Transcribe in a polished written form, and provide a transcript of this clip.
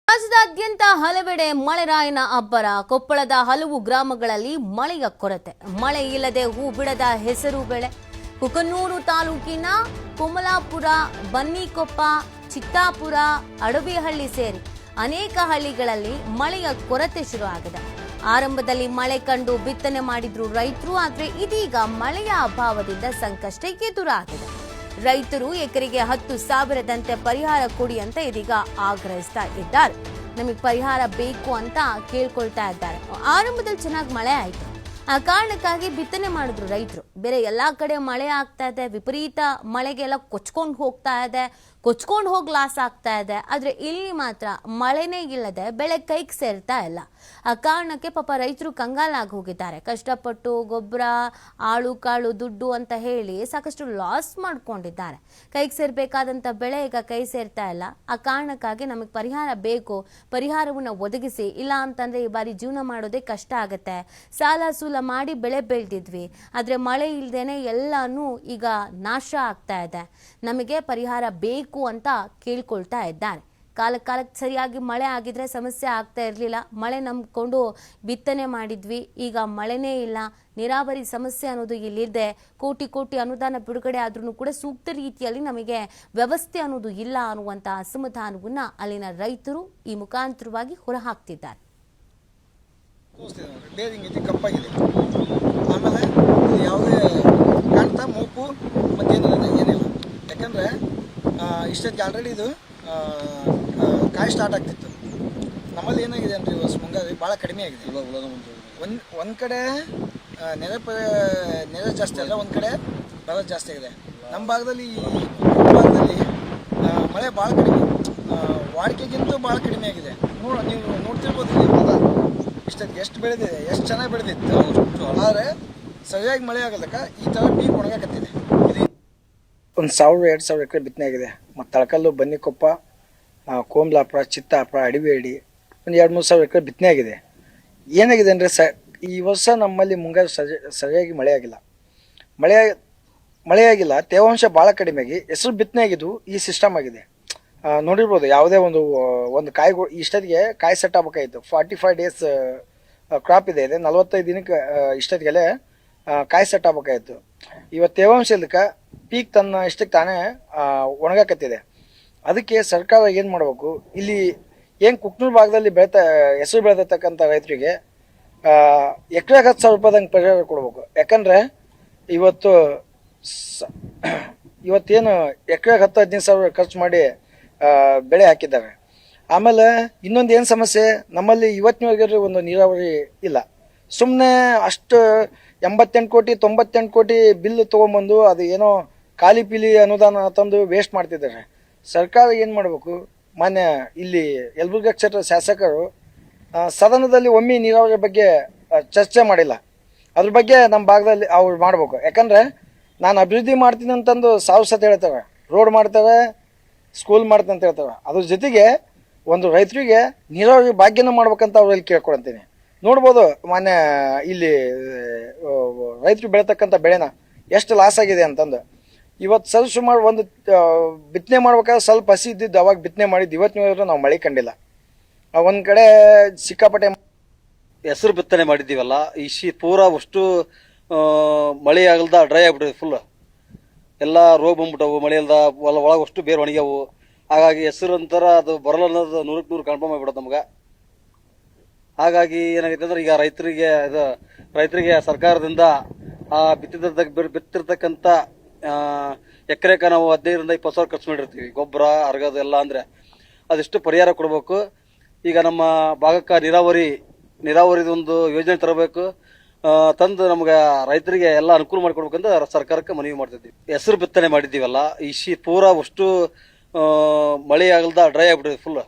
ರಾಜ್ಯದಾದ್ಯಂತ ಹಲವೆಡೆ ಮಳೆರಾಯನ ಅಬ್ಬರ. ಕೊಪ್ಪಳದ ಹಲವು ಗ್ರಾಮಗಳಲ್ಲಿ ಮಳೆಯ ಕೊರತೆ. ಮಳೆ ಇಲ್ಲದೆ ಹೂ ಬಿಡದ ಹೆಸರು ಬೆಳೆ. ಕುಕನೂರು ತಾಲೂಕಿನ ಕುಮಲಾಪುರ, ಬನ್ನಿಕೊಪ್ಪ, ಚಿತ್ತಾಪುರ, ಅಡವಿಹಳ್ಳಿ ಸೇರಿ ಅನೇಕ ಹಳ್ಳಿಗಳಲ್ಲಿ ಮಳೆಯ ಕೊರತೆ ಶುರುವಾಗಿದೆ. ಆರಂಭದಲ್ಲಿ ಮಳೆ ಕಂಡು ಬಿತ್ತನೆ ಮಾಡಿದ್ರು ರೈತರು. ಆದರೆ ಇದೀಗ ಮಳೆಯ ಅಭಾವದಿಂದ ಸಂಕಷ್ಟ ಎದುರಾಗಿದೆ. ರೈತರು ಎಕರೆಗೆ 10,000ದಂತೆ ಪರಿಹಾರ ಕೊಡಿ ಅಂತ ಇದೀಗ ಆಗ್ರಹಿಸ್ತಾ ಇದ್ದಾರೆ. ನಮಗೆ ಪರಿಹಾರ ಬೇಕು ಅಂತ ಕೇಳ್ಕೊಳ್ತಾ ಇದ್ದಾರೆ. ಆರಂಭದಲ್ಲಿ ಚೆನ್ನಾಗಿ ಮಳೆ ಆಯ್ತು, ಆ ಕಾರಣಕ್ಕಾಗಿ ಬಿತ್ತನೆ ಮಾಡಿದ್ರು ರೈತರು. ಬೇರೆ ಎಲ್ಲಾ ಕಡೆ ಮಳೆ ಆಗ್ತಾ ಇದೆ, ವಿಪರೀತ ಮಳೆಗೆಲ್ಲ ಕೊಚ್ಕೊಂಡು ಹೋಗ್ತಾ ಇದೆ, ಕೊಚ್ಕೊಂಡು ಹೋಗಿ ಲಾಸ್ ಆಗ್ತಾ ಇದೆ. ಆದ್ರೆ ಇಲ್ಲಿ ಮಾತ್ರ ಮಳೆನೇ ಇಲ್ಲದೆ ಬೆಳೆ ಕೈಗೆ ಸೇರ್ತಾ ಇಲ್ಲ. ಆ ಕಾರಣಕ್ಕೆ ಪಾಪ ರೈತರು ಕಂಗಾಲಾಗಿ ಹೋಗಿದ್ದಾರೆ. ಕಷ್ಟಪಟ್ಟು ಗೊಬ್ಬರ, ಆಳು ಕಾಳು, ದುಡ್ಡು ಅಂತ ಹೇಳಿ ಸಾಕಷ್ಟು ಲಾಸ್ ಮಾಡ್ಕೊಂಡಿದ್ದಾರೆ. ಕೈಗೆ ಸೇರ್ಬೇಕಾದಂತ ಬೆಳೆ ಈಗ ಕೈ ಸೇರ್ತಾ ಇಲ್ಲ. ಆ ಕಾರಣಕ್ಕಾಗಿ ನಮಗೆ ಪರಿಹಾರ ಬೇಕು, ಪರಿಹಾರವನ್ನ ಒದಗಿಸಿ, ಇಲ್ಲ ಅಂತಂದ್ರೆ ಈ ಬಾರಿ ಜೀವನ ಮಾಡೋದೇ ಕಷ್ಟ ಆಗುತ್ತೆ. ಸಾಲ ಸೂಲ ಮಾಡಿ ಬೆಳೆ ಬೆಳೆದಿದ್ವಿ, ಆದ್ರೆ ಮಳೆ ಇಲ್ದೇನೆ ಎಲ್ಲಾನು ಈಗ ನಾಶ ಆಗ್ತಾ ಇದೆ. ನಮಗೆ ಪರಿಹಾರ ಬೇಕು ಅಂತ ಕೇಳ್ಕೊಳ್ತಾ ಇದ್ದಾರೆ. ಕಾಲಕ್ಕೆ ಸರಿಯಾಗಿ ಮಳೆ ಆಗಿದ್ರೆ ಸಮಸ್ಯೆ ಆಗ್ತಾ ಇರಲಿಲ್ಲ. ಮಳೆ ನಂಬಿಕೊಂಡು ಬಿತ್ತನೆ ಮಾಡಿದ್ವಿ, ಈಗ ಮಳೆನೇ ಇಲ್ಲ. ನೀರಾವರಿ ಸಮಸ್ಯೆ ಅನ್ನೋದು ಇಲ್ಲಿದೆ. ಕೋಟಿ ಕೋಟಿ ಅನುದಾನ ಬಿಡುಗಡೆ ಆದ್ರೂ ಕೂಡ ಸೂಕ್ತ ರೀತಿಯಲ್ಲಿ ನಮಗೆ ವ್ಯವಸ್ಥೆ ಅನ್ನೋದು ಇಲ್ಲ ಅನ್ನುವಂತ ಅಸಮಾಧಾನವನ್ನ ಅಲ್ಲಿನ ರೈತರು ಈ ಮುಖಾಂತರವಾಗಿ ಹೊರಹಾಕ್ತಿದ್ದಾರೆ. ಕಪ್ಪಾಗಿದೆ, ಆಮೇಲೆ ಯಾವುದೇ ಕಾಣ್ತಾ ಮೂಪು ಮತ್ತೇನಿಲ್ಲ. ಯಾಕಂದ್ರೆ ಇಷ್ಟೊತ್ತಿಗೆ ಆಲ್ರೆಡಿ ಇದು ಕಾಯಿ ಸ್ಟಾರ್ಟ್ ಆಗ್ತಿತ್ತು. ನಮ್ಮಲ್ಲಿ ಏನಾಗಿದೆ ಅಂದರೆ ಇವತ್ತು ಮುಂಗಾರು ಭಾಳ ಕಡಿಮೆ ಆಗಿದೆ. ಒಂದು ಕಡೆ ನೆರೆ ಜಾಸ್ತಿ ಅಲ್ಲ, ಒಂದು ಕಡೆ ಬರ ಜಾಸ್ತಿ ಆಗಿದೆ. ನಮ್ಮ ಭಾಗದಲ್ಲಿ ಮಳೆ ಭಾಳ ಕಡಿಮೆ, ವಾಡಿಕೆಗಿಂತ ಭಾಳ ಕಡಿಮೆ ಆಗಿದೆ. ನೀವು ನೋಡ್ತಿರ್ಬೋದು ಇಷ್ಟೊತ್ತಿಗೆ ಎಷ್ಟು ಬೆಳೆದಿದೆ, ಎಷ್ಟು ಚೆನ್ನಾಗಿ ಬೆಳೆದಿತ್ತು. ಆದರೆ ಸರಿಯಾಗಿ ಮಳೆ ಆಗಲ್ಲಕ್ಕ ಈ ಥರ ಪೀಕ್ ಒಣಗಾಕತ್ತಿದೆ. ಒಂದು 1,000-2,000 ಎಕರೆ ಬಿತ್ತನೆ ಆಗಿದೆ. ಮತ್ತು ತಳಕಲ್ಲು, ಬನ್ನಿಕೊಪ್ಪ, ಕೋಮಲಾಪುರ, ಚಿತ್ತಾಪುರ, ಅಡವಿಹಳ್ಳಿ ಒಂದು 2-3 ಎಕರೆ ಬಿತ್ತನೆ ಆಗಿದೆ. ಏನಾಗಿದೆ ಅಂದರೆ ಈ ವರ್ಷ ನಮ್ಮಲ್ಲಿ ಮುಂಗಾರು ಸರಿಯಾಗಿ ಮಳೆ ಆಗಿಲ್ಲ. ತೇವಾಂಶ ಭಾಳ ಕಡಿಮೆ ಆಗಿ ಹೆಸರು ಬಿತ್ತನೆ ಆಗಿದ್ದು ಈ ಸಿಸ್ಟಮ್ ಆಗಿದೆ. ನೋಡಿರ್ಬೋದು, ಯಾವುದೇ ಒಂದು ಕಾಯಿ ಇಷ್ಟೊತ್ತಿಗೆ ಕಾಯಿ ಸೆಟ್ ಆಗಬೇಕಾಯಿತು. 45 ಡೇಸ್ ಕ್ರಾಪ್ ಇದೆ, 45 ದಿನಕ್ಕೆ ಇಷ್ಟೊತ್ತಿಗೆಲೆ ಕಾಯಿ ಸೆಟ್ ಆಗಬೇಕಾಯಿತು. ಇವತ್ತು ತೇವಾಂಶ ಇಲ್ಲಕ್ಕೆ ಪೀಕ್ ತನ್ನ ಇಷ್ಟಕ್ಕೆ ತಾನೇ ಒಣಗಾಕತ್ತಿದೆ. ಅದಕ್ಕೆ ಸರ್ಕಾರ ಏನು ಮಾಡಬೇಕು, ಇಲ್ಲಿ ಏನು ಕುಕ್ನೂರು ಭಾಗದಲ್ಲಿ ಹೆಸರು ಬೆಳೆದಿರ್ತಕ್ಕಂಥ ರೈತರಿಗೆ ಎಕರೆಗೆ 10,000 ರೂಪಾಯಿದಂಗೆ ಪರಿಹಾರ ಕೊಡಬೇಕು. ಯಾಕಂದರೆ ಇವತ್ತೇನು ಎಕರೆಗೆ 10-15 ಸಾವಿರ ಖರ್ಚು ಮಾಡಿ ಬೆಳೆ ಹಾಕಿದ್ದಾರೆ. ಆಮೇಲೆ ಇನ್ನೊಂದು ಏನು ಸಮಸ್ಯೆ, ನಮ್ಮಲ್ಲಿ ಇವತ್ತಿನವರೆಗೆ ಒಂದು ನೀರಾವರಿ ಇಲ್ಲ. ಸುಮ್ಮನೆ ಅಷ್ಟು 88 ಕೋಟಿ 98 ಕೋಟಿ ಬಿಲ್ ತೊಗೊಂಬಂದು ಅದು ಏನೋ ಖಾಲಿ ಪೀಲಿ ಅನುದಾನ ತಂದು ವೇಸ್ಟ್ ಮಾಡ್ತಿದ್ದಾರೆ. ಸರ್ಕಾರ ಏನು ಮಾಡಬೇಕು, ಮಾನ್ಯ ಇಲ್ಲಿ ಯಲಬುರ್ಗಾ ಕ್ಷೇತ್ರದ ಶಾಸಕರು ಸದನದಲ್ಲಿ ಒಮ್ಮೆ ನೀರಾವರಿ ಬಗ್ಗೆ ಚರ್ಚೆ ಮಾಡಿಲ್ಲ. ಅದ್ರ ಬಗ್ಗೆ ನಮ್ಮ ಭಾಗದಲ್ಲಿ ಅವ್ರು ಮಾಡಬೇಕು. ಯಾಕಂದರೆ ನಾನು ಅಭಿವೃದ್ಧಿ ಮಾಡ್ತೀನಿ ಅಂತಂದು 1000 ಸತಿ ಹೇಳ್ತಾರೆ, ರೋಡ್ ಮಾಡ್ತಾರೆ, ಸ್ಕೂಲ್ ಮಾಡ್ತೀನಿ ಅಂತ ಹೇಳ್ತಾರೆ. ಅದ್ರ ಜೊತೆಗೆ ಒಂದು ರೈತರಿಗೆ ನೀರಾವರಿ ಭಾಗ್ಯನ ಮಾಡ್ಬೇಕಂತ ಅವ್ರಲ್ಲಿ ಕೇಳ್ಕೊಳ್ತೀನಿ. ನೋಡ್ಬೋದು ಮಾನ್ಯ ಇಲ್ಲಿ ರೈತರು ಬೆಳೀತಕ್ಕಂಥ ಬೆಳೆನ ಎಷ್ಟು ಲಾಸ್ ಆಗಿದೆ ಅಂತಂದು. ಇವತ್ತು ಸುಮಾರು ಒಂದು ಬಿತ್ತನೆ ಮಾಡ್ಬೇಕಾದ್ರೆ ಸ್ವಲ್ಪ ಹಸಿ ಇದ್ದಿದ್ದು ಅವಾಗ ಬಿತ್ತನೆ ಮಾಡಿದ್ದು. ಇವತ್ತಿನ ನಾವು ಮಳೆ ಕಂಡಿಲ್ಲ. ಒಂದು ಕಡೆ ಸಿಕ್ಕಾಪಟ್ಟೆ ಹೆಸರು ಬಿತ್ತನೆ ಮಾಡಿದ್ದೀವಲ್ಲ, ಈ ಪೂರಾ ಅಷ್ಟು ಮಳೆ ಆಗಲ್ದ ಡ್ರೈ ಆಗ್ಬಿಟ್ಟಿದೆ. ಫುಲ್ ಎಲ್ಲ ರೋಗ ಬಂದ್ಬಿಟ್ಟವು. ಮಳೆ ಇಲ್ದ ಒಳಗೆ ಅಷ್ಟು ಬೇರೆ ಒಣಗ್ಯಾವು. ಹಾಗಾಗಿ ಹೆಸರು ಅಂತಾರ ಅದು ಬರಲ್ಲ ಅನ್ನೋದು 100ಕ್ಕೆ 100 ಕನ್ಫರ್ಮ್ ಆಗಿಬಿಡೋದು ನಮ್ಗೆ. ಹಾಗಾಗಿ ಏನಾಗೈತೆ ಅಂದ್ರೆ ಈಗ ರೈತರಿಗೆ ಸರ್ಕಾರದಿಂದ ಬಿತ್ತಿರ್ತಕ್ಕಂಥ ಎಕರೆಕ ನಾವು 15,000-20 ಸಾವಿರ ಖರ್ಚು ಮಾಡಿರ್ತೀವಿ. ಗೊಬ್ಬರ, ಅರ್ಗದು ಎಲ್ಲ ಅಂದ್ರೆ ಅದಿಷ್ಟು ಪರಿಹಾರ ಕೊಡಬೇಕು. ಈಗ ನಮ್ಮ ಭಾಗಕ್ಕೆ ನೀರಾವರಿದೊಂದು ಯೋಜನೆ ತರಬೇಕು, ತಂದು ನಮ್ಗೆ ರೈತರಿಗೆ ಎಲ್ಲ ಅನುಕೂಲ ಮಾಡಿಕೊಡ್ಬೇಕಂತ ಸರ್ಕಾರಕ್ಕೆ ಮನವಿ ಮಾಡ್ತಿದ್ವಿ. ಹೆಸರು ಬಿತ್ತನೆ ಮಾಡಿದ್ದೀವಲ್ಲ, ಈ ಪೂರಾ ಅಷ್ಟು ಮಳೆ ಆಗಲ್ದ ಡ್ರೈ ಆಗ್ಬಿಟ್ಟಿದೆ ಫುಲ್.